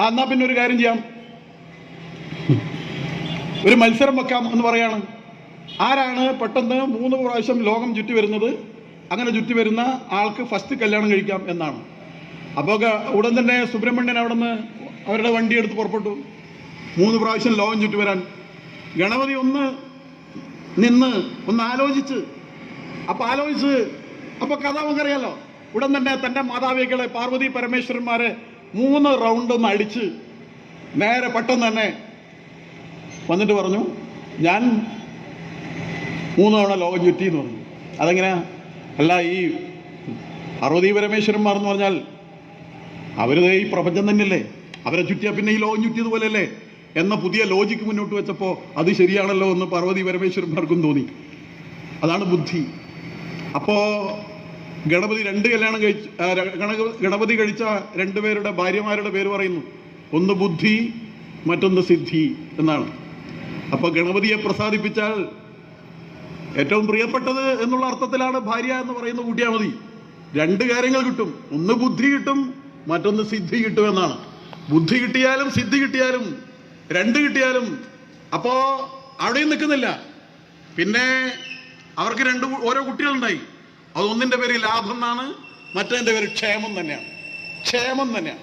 എന്നാ പിന്നെ ഒരു കാര്യം ചെയ്യാം, ഒരു മത്സരം വെക്കാം എന്ന് പറയാണ്. ആരാണ് പെട്ടെന്ന് 3 പ്രാവശ്യം ലോകം ചുറ്റി വരുന്നത്, അങ്ങനെ ചുറ്റി വരുന്ന ആൾക്ക് ഫസ്റ്റ് കല്യാണം കഴിക്കാം എന്നാണ്. അപ്പോൾ ഉടൻ തന്നെ സുബ്രഹ്മണ്യൻ അവിടെ നിന്ന് അവരുടെ വണ്ടി എടുത്ത് പുറപ്പെട്ടു 3 പ്രാവശ്യം ലോകം ചുറ്റി വരാൻ. ഗണപതി ഒന്ന് നിന്ന് ഒന്ന് ആലോചിച്ച് അപ്പൊ കഥ നമുക്കറിയാലോ. ഉടൻ തന്നെ തന്റെ മാതാപിതാക്കളെ പാർവതി പരമേശ്വരന്മാരെ 3 റൗണ്ട് ഒന്ന് അടിച്ച് നേരെ പെട്ടെന്ന് തന്നെ വന്നിട്ട് പറഞ്ഞു ഞാൻ 3 തവണ ലോകം ചുറ്റി എന്ന് പറഞ്ഞു. അതെങ്ങനെയാ? അല്ല, ഈ പാർവതി പരമേശ്വരന്മാർ എന്ന് പറഞ്ഞാൽ അവര് ഈ പ്രപഞ്ചം തന്നെയല്ലേ, അവരെ ചുറ്റിയാ പിന്നെ ഈ ലോകം ചുറ്റിയതുപോലെയല്ലേ എന്ന പുതിയ ലോജിക്ക് മുന്നോട്ട് വെച്ചപ്പോൾ അത് ശരിയാണല്ലോ എന്ന് പാർവതി പരമേശ്വരന്മാർക്കും തോന്നി. അതാണ് ബുദ്ധി. അപ്പോ ഗണപതി ഗണപതി കഴിച്ച 2 പേരുടെ ഭാര്യമാരുടെ പേര് പറയുന്നു. ഒന്ന് ബുദ്ധി, മറ്റൊന്ന് സിദ്ധി എന്നാണ്. അപ്പൊ ഗണപതിയെ പ്രസാദിപ്പിച്ചാൽ ഏറ്റവും പ്രിയപ്പെട്ടത് എന്നുള്ള അർത്ഥത്തിലാണ് ഭാര്യ എന്ന് പറയുന്ന കൂട്ടിയാൽ മതി. 2 കാര്യങ്ങൾ കിട്ടും. ഒന്ന് ബുദ്ധി കിട്ടും, മറ്റൊന്ന് സിദ്ധി കിട്ടും എന്നാണ്. ബുദ്ധി കിട്ടിയാലും സിദ്ധി കിട്ടിയാലും 2 കിട്ടിയാലും അപ്പോ അവിടെയും നിൽക്കുന്നില്ല. പിന്നെ അവർക്ക് ഓരോ കുട്ടികളുണ്ടായി. അതൊന്നിന്റെ പേര് ലാഭം എന്നാണ്, മറ്റതിന്റെ പേര് ക്ഷേമം തന്നെയാണ്.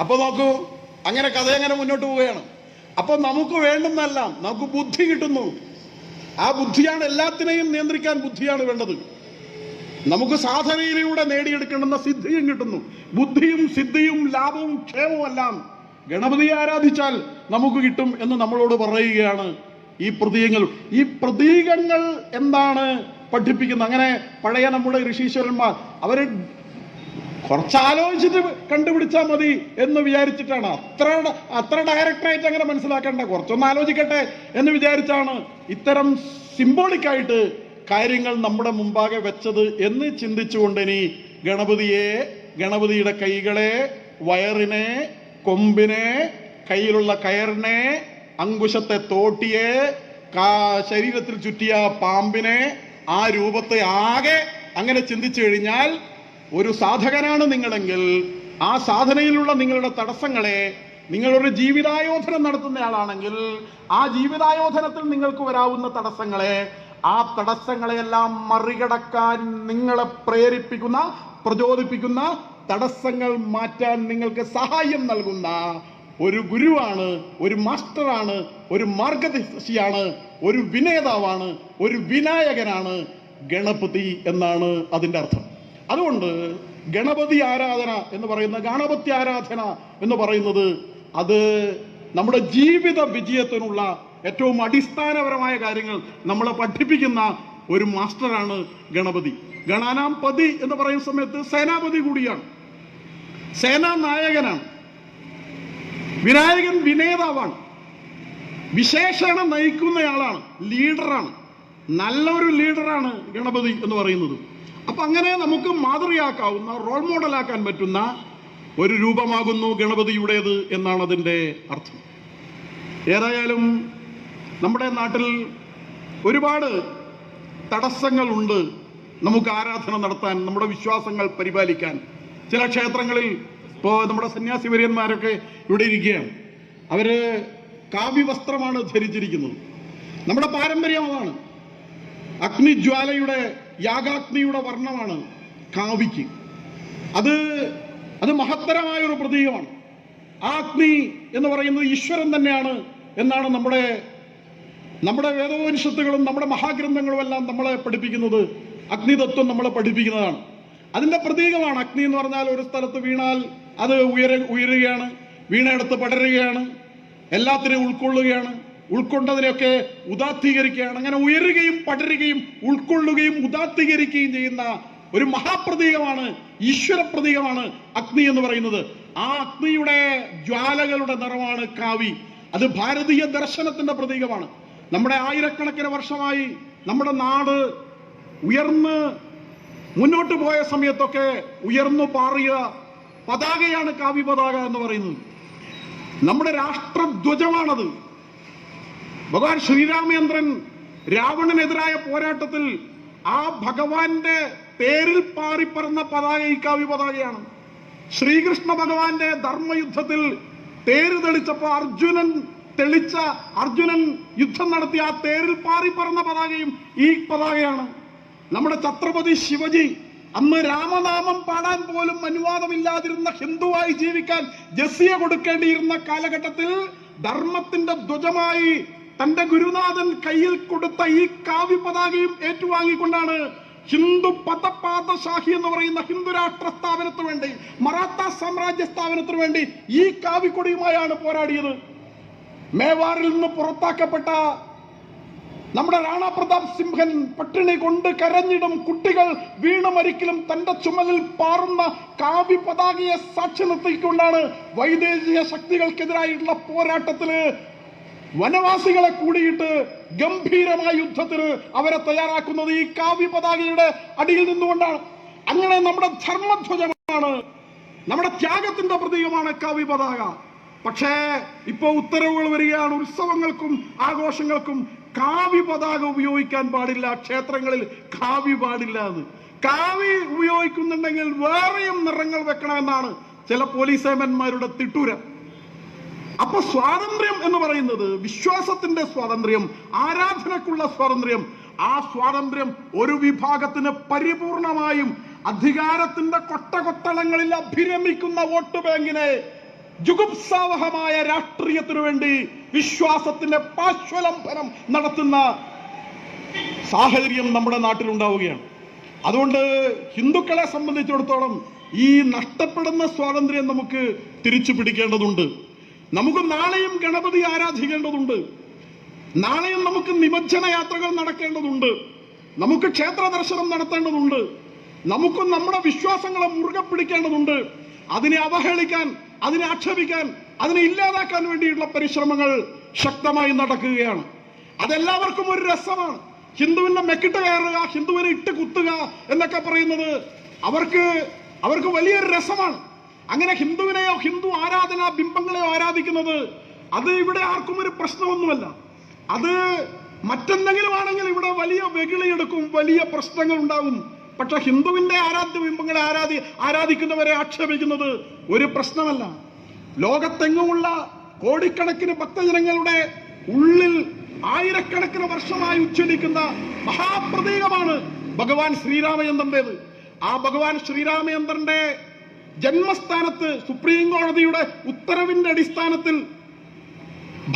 അപ്പൊ നോക്കൂ, അങ്ങനെ കഥ അങ്ങനെ മുന്നോട്ട് പോവുകയാണ്. അപ്പൊ നമുക്ക് വേണ്ടുന്നതെല്ലാം നമുക്ക് ബുദ്ധി കിട്ടുന്നു. ആ ബുദ്ധിയാണ് എല്ലാത്തിനെയും നിയന്ത്രിക്കാൻ ബുദ്ധിയാണ് വേണ്ടത്. നമുക്ക് സാധനയിലൂടെ നേടിയെടുക്കേണ്ടുന്ന സിദ്ധിയും കിട്ടുന്നു. ബുദ്ധിയും സിദ്ധിയും ലാഭവും ക്ഷേമവും എല്ലാം ഗണപതിയെ ആരാധിച്ചാൽ നമുക്ക് കിട്ടും എന്ന് നമ്മളോട് പറയുകയാണ് ഈ പ്രതീകങ്ങൾ എന്താണ് പഠിപ്പിക്കുന്നത്? അങ്ങനെ പഴയ നമ്മുടെ ഋഷീശ്വരന്മാർ അവര് കുറച്ചാലോചിച്ചിട്ട് കണ്ടുപിടിച്ചാൽ മതി എന്ന് വിചാരിച്ചിട്ടാണ്. അത്ര ഡയറക്റ്റായിട്ട് അങ്ങനെ മനസ്സിലാക്കേണ്ട, കുറച്ചൊന്ന് ആലോചിക്കട്ടെ എന്ന് വിചാരിച്ചാണ് ഇത്തരം സിംബോളിക്കായിട്ട് കാര്യങ്ങൾ നമ്മുടെ മുമ്പാകെ വെച്ചത് എന്ന് ചിന്തിച്ചുകൊണ്ട് ഇനി ഗണപതിയുടെ കൈകളെ, വയറിനെ, കൊമ്പിനെ, കയ്യിലുള്ള കയറിനെ, അങ്കുശത്തെ തോട്ടിയെ, ശരീരത്തിൽ ചുറ്റിയ പാമ്പിനെ, ആ രൂപത്തെ ആകെ അങ്ങനെ ചിന്തിച്ചു കഴിഞ്ഞാൽ ഒരു സാധകനാണ് നിങ്ങളെങ്കിൽ ആ സാധനയിലുള്ള നിങ്ങളുടെ തടസ്സങ്ങളെ, നിങ്ങളൊരു ജീവിതായോധനം നടത്തുന്നയാളാണെങ്കിൽ ആ ജീവിതായോധനത്തിൽ നിങ്ങൾക്ക് വരാവുന്ന തടസ്സങ്ങളെ, ആ തടസ്സങ്ങളെയെല്ലാം മറികടക്കാൻ നിങ്ങളെ പ്രചോദിപ്പിക്കുന്ന തടസ്സങ്ങൾ മാറ്റാൻ നിങ്ങൾക്ക് സഹായം നൽകുന്ന ഒരു ഗുരുവാണ്, ഒരു മാസ്റ്ററാണ്, ഒരു മാർഗദർശിയാണ്, ഒരു വിനേതാവാണ്, ഒരു വിനായകനാണ് ഗണപതി എന്നാണ് അതിന്റെ അർത്ഥം. അതുകൊണ്ട് ഗണപതി ആരാധന എന്ന് പറയുന്ന ഗണപതി ആരാധന എന്ന് പറയുന്നത് അത് നമ്മുടെ ജീവിത വിജയത്തിനുള്ള ഏറ്റവും അടിസ്ഥാനപരമായ കാര്യങ്ങൾ നമ്മളെ പഠിപ്പിക്കുന്ന ഒരു മാസ്റ്ററാണ് ഗണപതി. ഗണാനാം പതി എന്ന് പറയുന്ന സമയത്ത് സേനാപതി കൂടിയാണ്, സേനാനായകനാണ്. വിനായകൻ വിനേതാവാണ്, വിശേഷണം നയിക്കുന്നയാളാണ്, ലീഡറാണ്, നല്ലൊരു ലീഡറാണ് ഗണപതി എന്ന് പറയുന്നത്. അപ്പൊ അങ്ങനെ നമുക്ക് മാതൃകയാക്കാവുന്ന, റോൾ മോഡലാക്കാൻ പറ്റുന്ന ഒരു രൂപമാകുന്നു ഗണപതിയുടേത് എന്നാണ് അതിൻ്റെ അർത്ഥം. ഏതായാലും നമ്മുടെ നാട്ടിൽ ഒരുപാട് തടസ്സങ്ങളുണ്ട് നമുക്ക് ആരാധന നടത്താൻ, നമ്മുടെ വിശ്വാസങ്ങൾ പരിപാലിക്കാൻ. ചില ക്ഷേത്രങ്ങളിൽ ഇപ്പോൾ നമ്മുടെ സന്യാസി വര്യന്മാരൊക്കെ ഇവിടെ ഇരിക്കുകയാണ്. അവര് കാവ്യവസ്ത്രമാണ് ധരിച്ചിരിക്കുന്നത്. നമ്മുടെ പാരമ്പര്യം അതാണ്. അഗ്നിജ്വാലയുടെ, യാഗാഗ്നിയുടെ വർണ്ണമാണ് കാവിക്ക്. അത് മഹത്തരമായ ഒരു പ്രതീകമാണ്. ആ അഗ്നി എന്ന് പറയുന്നത് ഈശ്വരൻ തന്നെയാണ് എന്നാണ് നമ്മുടെ നമ്മുടെ വേദോപനിഷത്തുകളും നമ്മുടെ മഹാഗ്രന്ഥങ്ങളും എല്ലാം നമ്മളെ പഠിപ്പിക്കുന്നത് അഗ്നിതത്വം നമ്മളെ പഠിപ്പിക്കുന്നതാണ്. അതിന്റെ പ്രതീകമാണ് അഗ്നി എന്ന് പറഞ്ഞാൽ. ഒരു സ്ഥലത്ത് വീണാൽ അത് ഉയരുകയാണ്, വീണയിടത്ത് പടരുകയാണ്, എല്ലാത്തിനെയും ഉൾക്കൊള്ളുകയാണ്, ഉൾക്കൊണ്ടതിനെയൊക്കെ ഉദാത്തീകരിക്കുകയാണ്. അങ്ങനെ ഉയരുകയും പടരുകയും ഉൾക്കൊള്ളുകയും ഉദാത്തീകരിക്കുകയും ചെയ്യുന്ന ഒരു മഹാപ്രതീകമാണ്, ഈശ്വര പ്രതീകമാണ് അഗ്നി എന്ന് പറയുന്നത്. ആ അഗ്നിയുടെ ജ്വാലകളുടെ നിറമാണ് കാവി. അത് ഭാരതീയ ദർശനത്തിന്റെ പ്രതീകമാണ്. നമ്മുടെ ആയിരക്കണക്കിന് വർഷമായി നമ്മുടെ നാട് ഉയർന്ന് മുന്നോട്ട് പോയ സമയത്തൊക്കെ ഉയർന്നു പാറിയ പതാകയാണ് കാവി പതാക എന്ന് പറയുന്നത്. നമ്മുടെ രാഷ്ട്രധ്വജമാണത്. ഭഗവാൻ ശ്രീരാമചന്ദ്രൻ രാവണനെതിരായ പോരാട്ടത്തിൽ ആ ഭഗവാന്റെ പേരിൽ പാറിപ്പറന്ന പതാക ഈ കാവ്യ പതാകയാണ്. ശ്രീകൃഷ്ണ ഭഗവാന്റെ ധർമ്മയുദ്ധത്തിൽ തേര് തെളിച്ചപ്പോ അർജുനൻ യുദ്ധം നടത്തിയ ആ തേരിൽ പാറിപ്പറന്ന പതാകയും ഈ പതാകയാണ്. നമ്മുടെ ഛത്രപതി ശിവജി അന്ന് രാമനാമം പാടാൻ പോലും അനുവാദമില്ലാതിരുന്ന, ഹിന്ദുവായി ജീവിക്കാൻ ജസിയ കൊടുക്കേണ്ടിയിരുന്ന കാലഘട്ടത്തിൽ ധർമ്മത്തിന്റെ ധ്വജമായി തന്റെ ഗുരുനാഥൻ കയ്യിൽ കൊടുത്ത ഈ കാവ്യ പതാകയും ഏറ്റുവാങ്ങിക്കൊണ്ടാണ് ഹിന്ദു പദപാദശാഹി എന്ന് പറയുന്ന ഹിന്ദു രാഷ്ട്ര സ്ഥാപനത്തിന് വേണ്ടി, മറാത്ത സാമ്രാജ്യ സ്ഥാപനത്തിന് വേണ്ടി ഈ കാവിക്കൊടിയുമായാണ് പോരാടിയത്. മേവാറിൽ നിന്ന് പുറത്താക്കപ്പെട്ട നമ്മുടെ റാണാ പ്രതാപ് സിംഹൻ പട്ടിണി കൊണ്ട് കരഞ്ഞിടും കുട്ടികൾ വീണ മരിക്കലും തന്റെ ചുമലിൽ പാറുന്ന കാവ്യ പതാകയെ സാക്ഷി നിർത്തിക്കൊണ്ടാണ് വൈദേശിക ശക്തികൾക്കെതിരായിട്ടുള്ള പോരാട്ടത്തില് വനവാസികളെ കൂടിയിട്ട് ഗംഭീരമായ യുദ്ധത്തിന് അവരെ തയ്യാറാക്കുന്നത് ഈ കാവ്യ പതാകയുടെ അടിയിൽ നിന്നുകൊണ്ടാണ്. അങ്ങനെ നമ്മുടെ ധർമ്മധ്വജമാണ്, നമ്മുടെ ത്യാഗത്തിന്റെ പ്രതീകമാണ് കാവ്യ പതാക. പക്ഷേ ഇപ്പോ ഉത്തരവുകൾ വരികയാണ്, ഉത്സവങ്ങൾക്കും ആഘോഷങ്ങൾക്കും കാവ്യ പതാക ഉപയോഗിക്കാൻ പാടില്ല, ക്ഷേത്രങ്ങളിൽ കാവ്യ പാടില്ല എന്ന്. കാവ്യ ഉപയോഗിക്കുന്നുണ്ടെങ്കിൽ വേറെയും നിറങ്ങൾ വെക്കണമെന്നാണ് ചില പോലീസ് ഏമന്മാരുടെ തിട്ടൂരം. അപ്പൊ സ്വാതന്ത്ര്യം എന്ന് പറയുന്നത് വിശ്വാസത്തിന്റെ സ്വാതന്ത്ര്യം, ആരാധനക്കുള്ള സ്വാതന്ത്ര്യം. ആ സ്വാതന്ത്ര്യം ഒരു വിഭാഗത്തിന് പരിപൂർണമായും അധികാരത്തിന്റെ കൊട്ടകൊത്തളങ്ങളിൽ അഭിരമിക്കുന്ന വോട്ട് ബാങ്കിനെ ജുഗുപ്സാവഹമായ രാഷ്ട്രീയത്തിനു വേണ്ടി വിശ്വാസത്തിന്റെ പാശ്വലംബനം നടത്തുന്ന സാഹചര്യം നമ്മുടെ നാട്ടിലുണ്ടാവുകയാണ്. അതുകൊണ്ട് ഹിന്ദുക്കളെ സംബന്ധിച്ചിടത്തോളം ഈ നഷ്ടപ്പെടുന്ന സ്വാതന്ത്ര്യം നമുക്ക് തിരിച്ചു പിടിക്കേണ്ടതുണ്ട്. നമുക്ക് നാളെയും ഗണപതി ആരാധിക്കേണ്ടതുണ്ട്, നാളെയും നമുക്ക് നിമജ്ജന യാത്രകൾ നടക്കേണ്ടതുണ്ട്, നമുക്ക് ക്ഷേത്ര ദർശനം നടത്തേണ്ടതുണ്ട്, നമുക്ക് നമ്മുടെ വിശ്വാസങ്ങളെ മുറുകെ പിടിക്കേണ്ടതുണ്ട്. അതിനെ അവഹേളിക്കാൻ, അതിനെ ആക്ഷേപിക്കാൻ, അതിനെ ഇല്ലാതാക്കാൻ വേണ്ടിയുള്ള പരിശ്രമങ്ങൾ ശക്തമായി നടക്കുകയാണ്. അതെല്ലാവർക്കും ഒരു രസമാണ്. ഹിന്ദുവിന്റെ മെക്കിട്ട് കയറുക, ഹിന്ദുവിനെ ഇട്ട് കുത്തുക എന്നൊക്കെ പറയുന്നത് അവർക്ക് വലിയൊരു രസമാണ്. അങ്ങനെ ഹിന്ദുവിനെയോ ഹിന്ദു ആരാധനാ ബിംബങ്ങളെയോ ആരാധിക്കുന്നത് അത് ഇവിടെ ആർക്കും ഒരു പ്രശ്നമൊന്നുമല്ല. അത് മറ്റെന്തെങ്കിലും ആണെങ്കിൽ ഇവിടെ വലിയ വെകിളിയെടുക്കും, വലിയ പ്രശ്നങ്ങൾ ഉണ്ടാകും. പക്ഷെ ഹിന്ദുവിന്റെ ആരാധ്യ ബിംബങ്ങളെ ആരാധിക്കുന്നവരെ ആക്ഷേപിക്കുന്നത് ഒരു പ്രശ്നമല്ല. ലോകത്തെങ്ങുമുള്ള കോടിക്കണക്കിന് ഭക്തജനങ്ങളുടെ ഉള്ളിൽ ആയിരക്കണക്കിന് വർഷമായി ഉച്ചരിക്കുന്ന മഹാപ്രതീകമാണ് ഭഗവാൻ ശ്രീരാമചന്ദ്രന്റേത്. ആ ഭഗവാൻ ശ്രീരാമചന്ദ്രന്റെ ജന്മസ്ഥാനത്ത് സുപ്രീം കോടതിയുടെ ഉത്തരവിന്റെ അടിസ്ഥാനത്തിൽ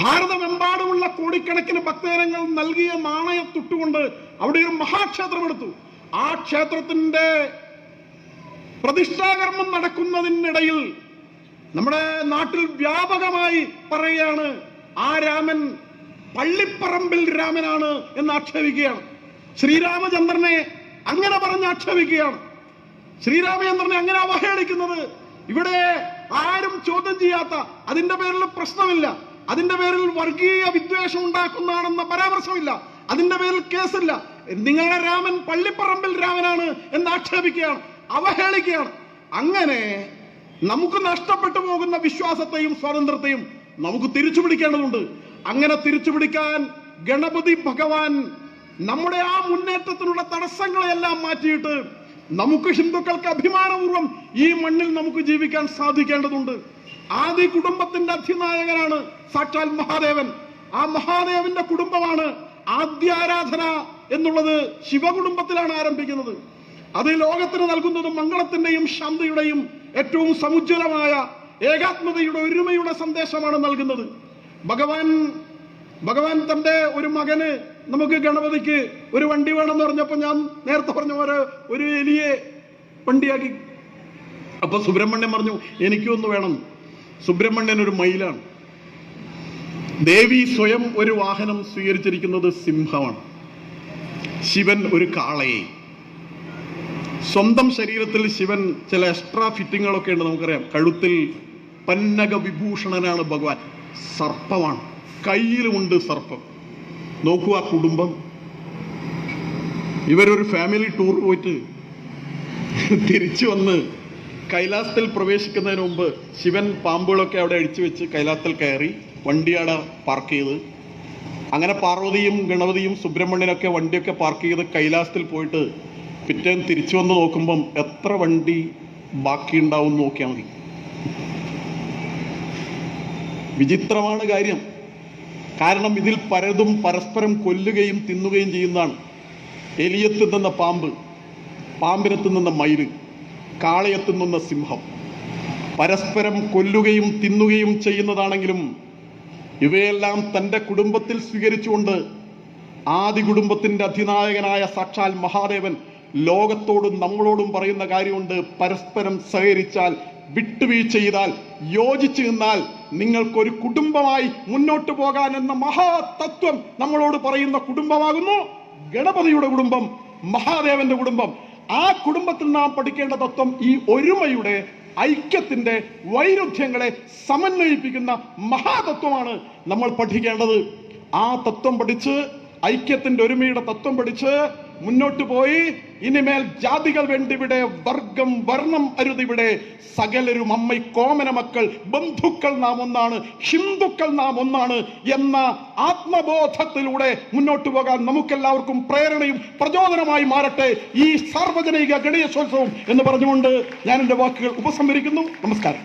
ഭാരതമെമ്പാടുമുള്ള കോടിക്കണക്കിന് ഭക്തജനങ്ങൾ നൽകിയ നാണയത്തുട്ടുകൊണ്ട് അവിടെ ഒരു മഹാക്ഷേത്രം എടുത്തു. ആ ക്ഷേത്രത്തിന്റെ പ്രതിഷ്ഠാകർമ്മം നടക്കുന്നതിനിടയിൽ നമ്മുടെ നാട്ടിൽ വ്യാപകമായി പറയുകയാണ്, ആ രാമൻ പള്ളിപ്പറമ്പിൽ രാമനാണ് എന്ന് ആക്ഷേപിക്കുകയാണ്. ശ്രീരാമചന്ദ്രനെ അങ്ങനെ പറഞ്ഞ് ആക്ഷേപിക്കുകയാണ്. ശ്രീരാമചന്ദ്രനെ അങ്ങനെ അവഹേളിക്കുന്നത് ഇവിടെ ആരും ചോദ്യം ചെയ്യാത്ത, അതിന്റെ പേരിൽ പ്രശ്നമില്ല, അതിന്റെ പേരിൽ വർഗീയ വിദ്വേഷം ഉണ്ടാക്കുന്നതാണെന്ന പരാമർശമില്ല, അതിന്റെ പേരിൽ കേസില്ല. നിങ്ങളുടെ രാമൻ പള്ളിപ്പറമ്പിൽ രാമനാണ് എന്ന് ആക്ഷേപിക്കുകയാണ്, അവഹേളിക്കുകയാണ്. അങ്ങനെ നമുക്ക് നഷ്ടപ്പെട്ടു പോകുന്ന വിശ്വാസത്തെയും സ്വാതന്ത്ര്യത്തെയും നമുക്ക് തിരിച്ചു പിടിക്കേണ്ടതുണ്ട്. അങ്ങനെ തിരിച്ചു പിടിക്കാൻ ഗണപതി ഭഗവാൻ നമ്മുടെ ആ മുന്നേറ്റത്തിനുള്ള തടസ്സങ്ങളെല്ലാം മാറ്റിയിട്ട് നമുക്ക് ഹിന്ദുക്കൾക്ക് അഭിമാനപൂർവ്വം ഈ മണ്ണിൽ നമുക്ക് ജീവിക്കാൻ സാധിക്കേണ്ടതുണ്ട്. ആദി കുടുംബത്തിന്റെ അധിനായകനാണ് സാക്ഷാൽ മഹാദേവൻ. ആ മഹാദേവന്റെ കുടുംബമാണ് ആദ്യാരാധന എന്നുള്ളത് ശിവകുടുംബത്തിലാണ് ആരംഭിക്കുന്നത്. അത് ലോകത്തിന് നൽകുന്നത് മംഗളത്തിന്റെയും ശാന്തിയുടെയും ഏറ്റവും സമുജ്വലമായ ഏകാത്മതയുടെ ഒരുമയുടെ സന്ദേശമാണ് നൽകുന്നത്. ഭഗവാൻ ഭഗവാൻ തന്റെ ഒരു മകന് നമുക്ക് ഗണപതിക്ക് ഒരു വണ്ടി വേണമെന്ന് പറഞ്ഞപ്പോൾ ഞാൻ നേരത്തെ പറഞ്ഞ പോലെ ഒരു എലിയെ വണ്ടിയാക്കി. അപ്പൊ സുബ്രഹ്മണ്യൻ പറഞ്ഞു എനിക്കും ഒന്ന് വേണം. സുബ്രഹ്മണ്യൻ ഒരു മയിലാണ്. ദേവി സ്വയം ഒരു വാഹനം സ്വീകരിച്ചിരിക്കുന്നത് സിംഹമാണ്. ശിവൻ ഒരു കാളയെ. സ്വന്തം ശരീരത്തിൽ ശിവൻ ചില എക്സ്ട്രാ ഫിറ്റിങ്ങുകളൊക്കെ ഉണ്ട്, നമുക്കറിയാം. കഴുത്തിൽ പന്നക വിഭൂഷണനാണ് ഭഗവാൻ. സർപ്പമാണ്, കയ്യിലുമുണ്ട് സർപ്പം. നോക്കൂ ആ കുടുംബം. ഇവരൊരു ഫാമിലി ടൂർ പോയിട്ട് തിരിച്ചു വന്ന് കൈലാസത്തിൽ പ്രവേശിക്കുന്നതിന് മുമ്പ് ശിവൻ പാമ്പുകളൊക്കെ അവിടെ അഴിച്ചു വെച്ച് കൈലാസത്തിൽ കയറി വണ്ടി അവിടെ പാർക്ക് ചെയ്ത്, അങ്ങനെ പാർവതിയും ഗണപതിയും സുബ്രഹ്മണ്യനൊക്കെ വണ്ടിയൊക്കെ പാർക്ക് ചെയ്ത് കൈലാസത്തിൽ പോയിട്ട് പിറ്റേന്ന് തിരിച്ചു വന്ന് നോക്കുമ്പം എത്ര വണ്ടി ബാക്കിയുണ്ടാവും നോക്കിയാൽ മതി. വിചിത്രമാണ് കാര്യം. കാരണം ഇതിൽ പലതും പരസ്പരം കൊല്ലുകയും തിന്നുകയും ചെയ്യുന്നതാണ്. എലിയെ തിന്നുന്ന പാമ്പ്, പാമ്പിനെ തിന്നുന്ന മയിൽ, കാളയെ തിന്നുന്ന സിംഹം പരസ്പരം കൊല്ലുകയും തിന്നുകയും ചെയ്യുന്നതാണെങ്കിലും ഇവയെല്ലാം തൻ്റെ കുടുംബത്തിൽ സ്വീകരിച്ചുകൊണ്ട് ആദി കുടുംബത്തിന്റെ അധിനായകനായ സാക്ഷാൽ മഹാദേവൻ ലോകത്തോടും നമ്മളോടും പറയുന്ന കാര്യമുണ്ട്. പരസ്പരം സഹകരിച്ചാൽ, വിട്ടുവീഴ്ച ചെയ്താൽ, യോജിച്ചു നിന്നാൽ നിങ്ങൾക്കൊരു കുടുംബമായി മുന്നോട്ട് പോകാൻ എന്ന മഹാതത്വം നമ്മളോട് പറയുന്ന കുടുംബമാകുന്നു ഗണപതിയുടെ കുടുംബം, മഹാദേവന്റെ കുടുംബം. ആ കുടുംബത്തിൽ നാം പഠിക്കേണ്ട തത്വം ഈ ഒരുമയുടെ, ഐക്യത്തിന്റെ, വൈരുദ്ധ്യങ്ങളെ സമന്വയിപ്പിക്കുന്ന മഹാതത്വമാണ് നമ്മൾ പഠിക്കേണ്ടത്. ആ തത്വം പഠിച്ച്, ഐക്യത്തിന്റെ ഒരുമയുടെ തത്വം പഠിച്ച് മുന്നോട്ട് പോയി ഇനിമേൽ ജാതികൾ വേണ്ടിവിടെ, വർഗം വർണ്ണം അരുതിവിടെ, സകലരും അമ്മ കോമന മക്കൾ, ബന്ധുക്കൾ നാം ഒന്നാണ്, ഹിന്ദുക്കൾ നാം ഒന്നാണ് എന്ന ആത്മബോധത്തിലൂടെ മുന്നോട്ട് പോകാൻ നമുക്കെല്ലാവർക്കും പ്രേരണയും പ്രചോദനമായി മാറട്ടെ ഈ സാർവജനിക ഗണേശോത്സവം എന്ന് പറഞ്ഞുകൊണ്ട് ഞാൻ എൻ്റെ വാക്കുകൾ ഉപസംഹരിക്കുന്നു. നമസ്കാരം.